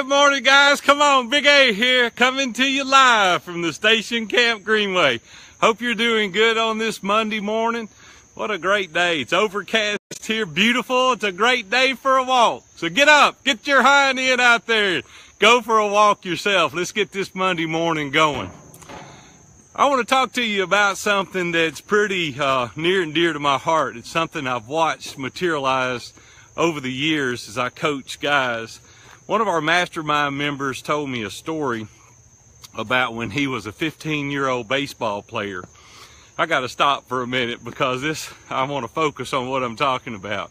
Good morning, guys. Come on, Big A here, coming to you live from the station camp Greenway. Hope you're doing good on this Monday morning. What a great day. It's overcast here, beautiful. It's a great day for a walk. So get up, get your hind end out there, go for a walk yourself. Let's get this Monday morning going. I want to talk to you about something that's pretty near and dear to my heart. It's something I've watched materialize over the years as I coach guys. One of our mastermind members told me a story about when he was a 15-year-old baseball player. I got to stop for a minute because I want to focus on what I'm talking about.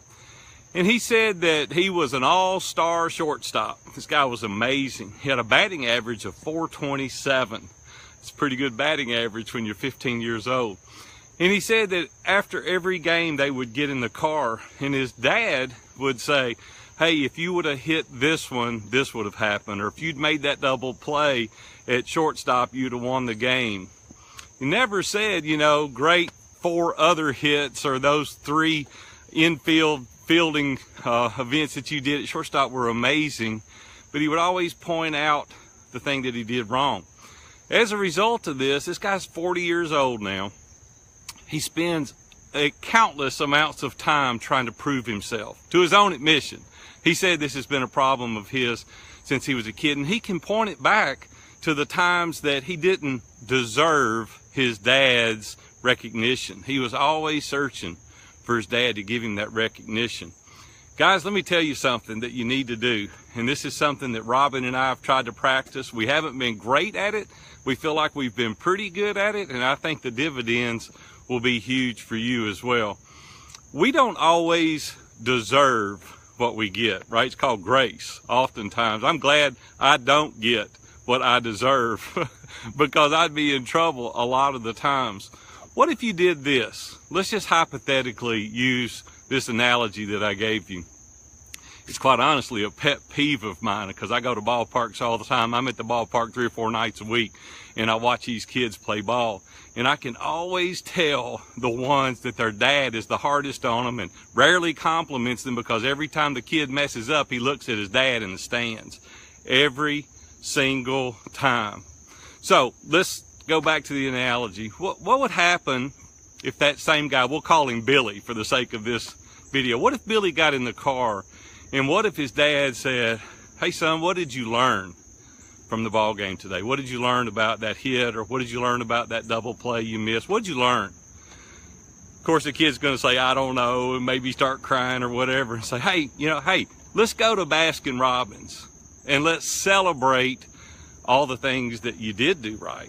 And he said that he was an all-star shortstop. This guy was amazing. He had a batting average of .427. It's a pretty good batting average when you're 15 years old. And he said that after every game they would get in the car and his dad would say, hey, if you would have hit this one, this would have happened. Or if you'd made that double play at shortstop, you'd have won the game. He never said, great 4 other hits or those 3 infield fielding events that you did at shortstop were amazing. But he would always point out the thing that he did wrong. As a result of this guy's 40 years old now. He spends countless amounts of time trying to prove himself. To his own admission, he said this has been a problem of his since he was a kid, and he can point it back to the times that he didn't deserve his dad's recognition. He was always searching for his dad to give him that recognition. Guys, let me tell you something that you need to do, and this is something that Robin and I have tried to practice. We haven't been great at it. We feel like we've been pretty good at it, and I think the dividends will be huge for you as well. We don't always deserve what we get, right? It's called grace. Oftentimes, I'm glad I don't get what I deserve because I'd be in trouble a lot of the times. What if you did this? Let's just hypothetically use this analogy that I gave you. It's quite honestly a pet peeve of mine because I go to ballparks all the time. I'm at the ballpark 3 or 4 nights a week and I watch these kids play ball. And I can always tell the ones that their dad is the hardest on them and rarely compliments them because every time the kid messes up, he looks at his dad in the stands. Every single time. So let's go back to the analogy. What would happen if that same guy, we'll call him Billy for the sake of this video. What if Billy got in the car and what if his dad said, hey son, what did you learn from the ball game today? What did you learn about that hit, or what did you learn about that double play you missed? What did you learn? Of course, the kid's going to say, I don't know, and maybe start crying or whatever, and say, hey, let's go to Baskin Robbins and let's celebrate all the things that you did do right.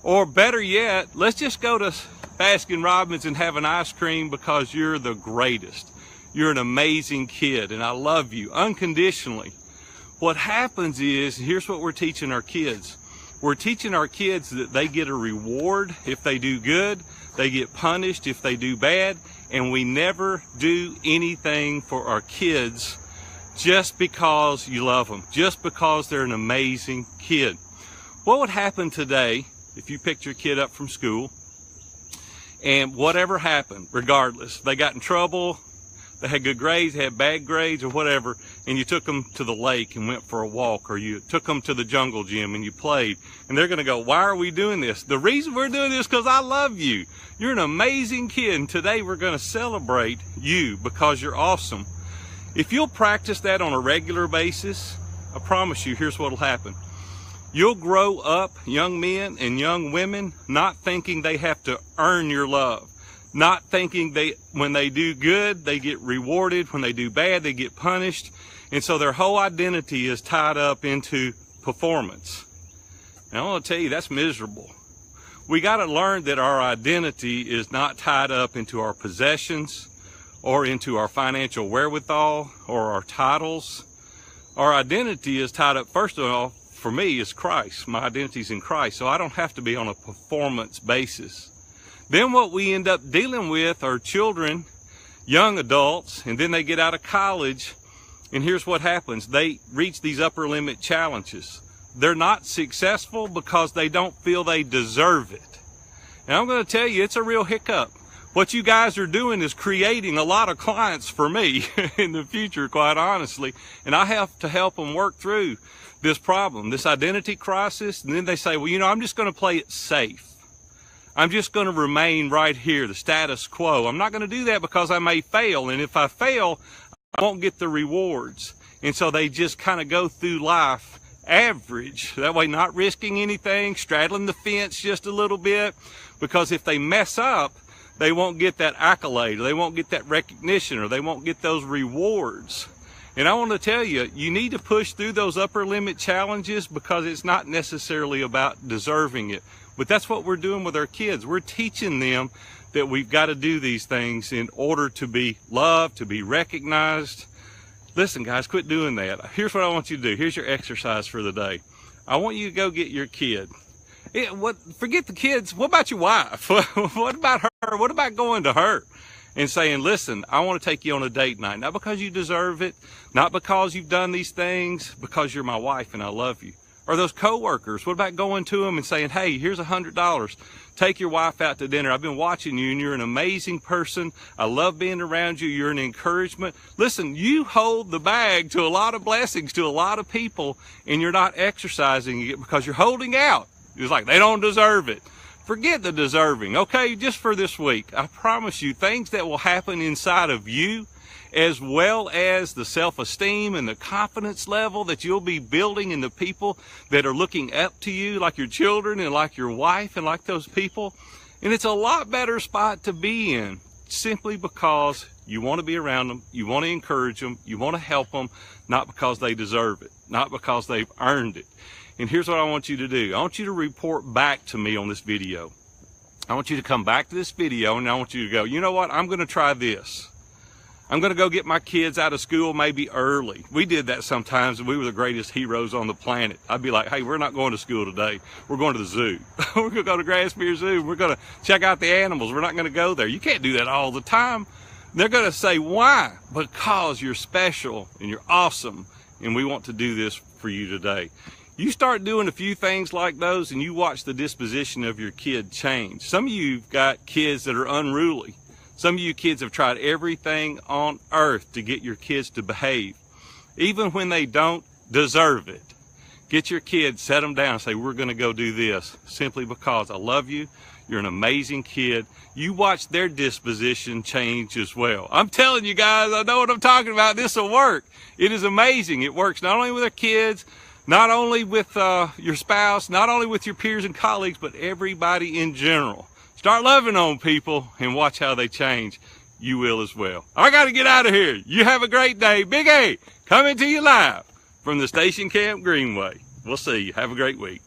Or better yet, let's just go to Baskin Robbins and have an ice cream because you're the greatest. You're an amazing kid, and I love you unconditionally. What happens is, here's what we're teaching our kids. We're teaching our kids that they get a reward if they do good, they get punished if they do bad, and we never do anything for our kids just because you love them, just because they're an amazing kid. What would happen today if you picked your kid up from school and whatever happened, regardless, they got in trouble, they had good grades, they had bad grades or whatever, and you took them to the lake and went for a walk, or you took them to the jungle gym and you played, and they're going to go, why are we doing this? The reason we're doing this is because I love you. You're an amazing kid, and today we're going to celebrate you because you're awesome. If you'll practice that on a regular basis, I promise you, here's what will happen. You'll grow up, young men and young women, not thinking they have to earn your love. Not thinking when they do good, they get rewarded. When they do bad, they get punished. And so their whole identity is tied up into performance. Now, I want to tell you, that's miserable. We got to learn that our identity is not tied up into our possessions or into our financial wherewithal or our titles. Our identity is tied up, first of all, for me, is Christ. My identity is in Christ, so I don't have to be on a performance basis. Then what we end up dealing with are children, young adults, and then they get out of college, and here's what happens. They reach these upper limit challenges. They're not successful because they don't feel they deserve it. And I'm going to tell you, it's a real hiccup. what you guys are doing is creating a lot of clients for me in the future, quite honestly. And I have to help them work through this problem, this identity crisis. And then they say, well, you know, I'm just going to play it safe. I'm just going to remain right here, the status quo. I'm not going to do that because I may fail. And if I fail, I won't get the rewards. And so they just kind of go through life average. That way, not risking anything, straddling the fence just a little bit. Because if they mess up, they won't get that accolade, or they won't get that recognition, or they won't get those rewards. And I want to tell you, you need to push through those upper limit challenges because it's not necessarily about deserving it. But that's what we're doing with our kids. We're teaching them that we've got to do these things in order to be loved, to be recognized. Listen, guys, quit doing that. Here's what I want you to do. Here's your exercise for the day. I want you to go get your kid. Forget the kids. What about your wife? What about her? What about going to her and saying, listen, I want to take you on a date night. Not because you deserve it, not because you've done these things, because you're my wife and I love you. Or those coworkers, what about going to them and saying, hey, here's $100. Take your wife out to dinner. I've been watching you and you're an amazing person. I love being around you. You're an encouragement. Listen, you hold the bag to a lot of blessings to a lot of people and you're not exercising it because you're holding out. It's like they don't deserve it. Forget the deserving, okay? Just for this week, I promise you things that will happen inside of you, as well as the self-esteem and the confidence level that you'll be building in the people that are looking up to you, like your children and like your wife and like those people. And it's a lot better spot to be in simply because you want to be around them, you want to encourage them, you want to help them, not because they deserve it, not because they've earned it. And here's what I want you to do. I want you to report back to me on this video. I want you to come back to this video and I want you to go, you know what? I'm going to try this. I'm going to go get my kids out of school maybe early. We did that sometimes and we were the greatest heroes on the planet. I'd be like, hey, we're not going to school today. We're going to the zoo. We're going to go to Grassmere Zoo. We're going to check out the animals. We're not going to go there. You can't do that all the time. They're going to say, why? Because you're special and you're awesome and we want to do this for you today. You start doing a few things like those and you watch the disposition of your kid change. Some of you've got kids that are unruly. Some of you kids have tried everything on earth to get your kids to behave, even when they don't deserve it. Get your kids, set them down, and say, we're going to go do this simply because I love you. You're an amazing kid. You watch their disposition change as well. I'm telling you guys, I know what I'm talking about. This will work. It is amazing. It works not only with our kids, not only with your spouse, not only with your peers and colleagues, but everybody in general. Start loving on people and watch how they change. You will as well. I got to get out of here. You have a great day. Big A coming to you live from the Station Camp Greenway. We'll see you. Have a great week.